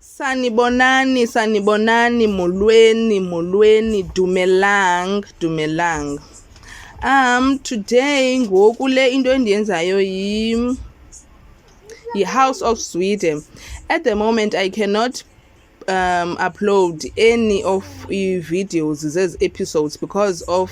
Sanibonani, sanibonani, molweni, dumelang. Today ngoku le into endiyenzayo House of Zwide. At the moment I cannot upload any of videos zezi episodes because of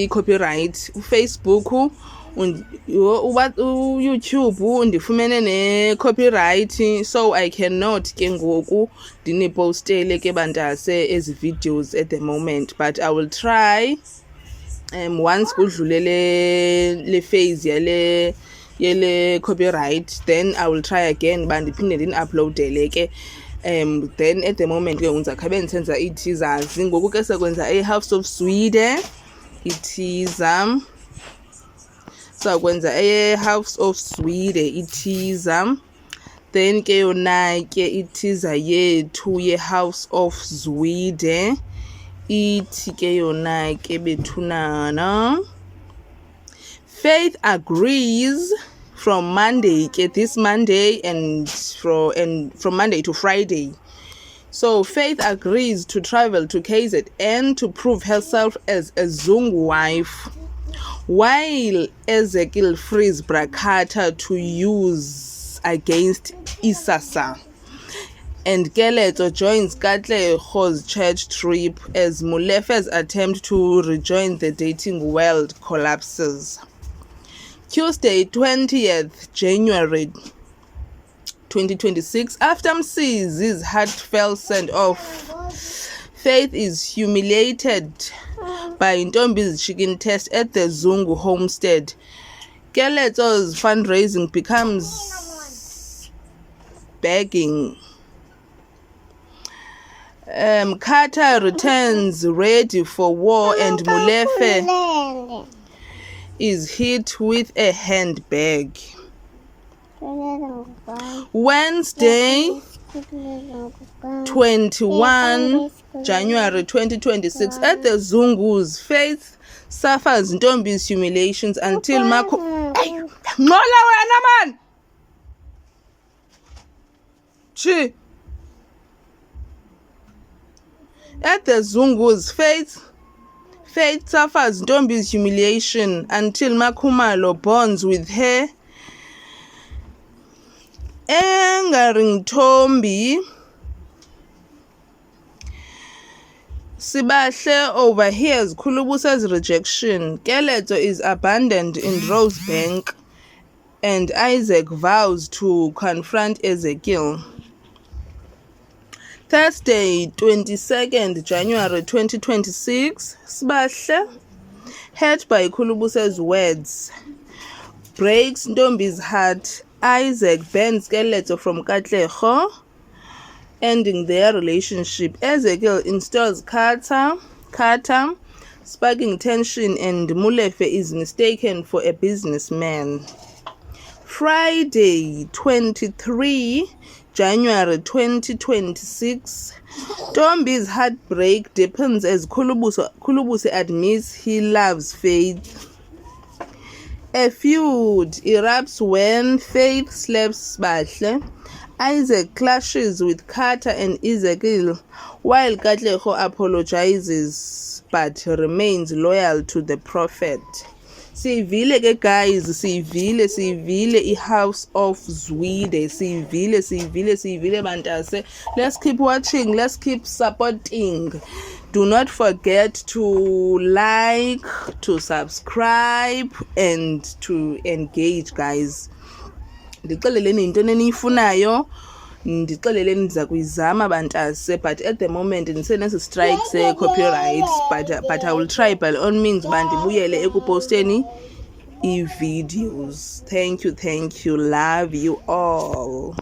copyright. Facebook YouTube ndifumene ne-copyright, so I cannot ke ngoku ndinipostele ke bantase ezi videos at the moment, but I will try once kudlule le phase yele copyright, then I will try again ba ndiphinde ndini-uploadele ke. Then at the moment ke ngizakhabe ndisenza ii-teasers. Ngoku ke sekwenza House of Zwide i-teaser. Sakwenza House of Zwide i-teaser. Then ke yona ke i-teaser yethu ye-House of Zwide ithi ke yona ke bethunana. Faith agrees from Monday ke this Monday and from Monday to Friday. So Faith agrees to travel to KZN to prove herself as a Zungu wife, while Ezekiel frees Brakata to use against Isasa. And Keleto joins Katleho's church trip as Mulefe's attempt to rejoin the dating world collapses. Tuesday, 20th January 2026, after Msizi's heartfelt send-off, Faith is humiliated by Ntombi's chicken test at the Zungu homestead. Keleto's fundraising becomes begging. Kata returns ready for war and Mulefe is hit with a handbag. Wednesday, 21 January 2026, at the Zungus, Faith suffers Ntombi's humiliations until Mako. At the Zungus, Faith suffers Ntombi's humiliation until Makumalo bonds with her. Angering Ntombi, Sibahle overhears Khulubusa's rejection. Keleto is abandoned in Rosebank, and Isaac vows to confront Ezekiel. Thursday, 22nd January 2026, Sibahle, hurt by Khulubusa's words, breaks Ntombi's heart. Isaac bans Keleto from Katleho, ending their relationship. Ezekiel installs Kata, sparking tension, and Mulefe is mistaken for a businessman. Friday, 23 January 2026, Ntombi's heartbreak deepens as Khulubuse admits he loves Faith. A feud erupts when Faith slaps Sibahle. Isaac clashes with Kata and Ezekiel, while Katleho apologizes but remains loyal to the prophet. Sivile ke guys, sivile House of Zwide, sivile bantase. Let's keep watching, let's keep supporting. Do not forget to like, to subscribe, and to engage, guys. Ndixeleleni into eniyifunayo, ndixeleleni ndiza kuyizama bantase, but at the moment ndisenesi strikes copyright, but I will try by all means bandibuyele ekuposteni i-videos. Thank you, love you all.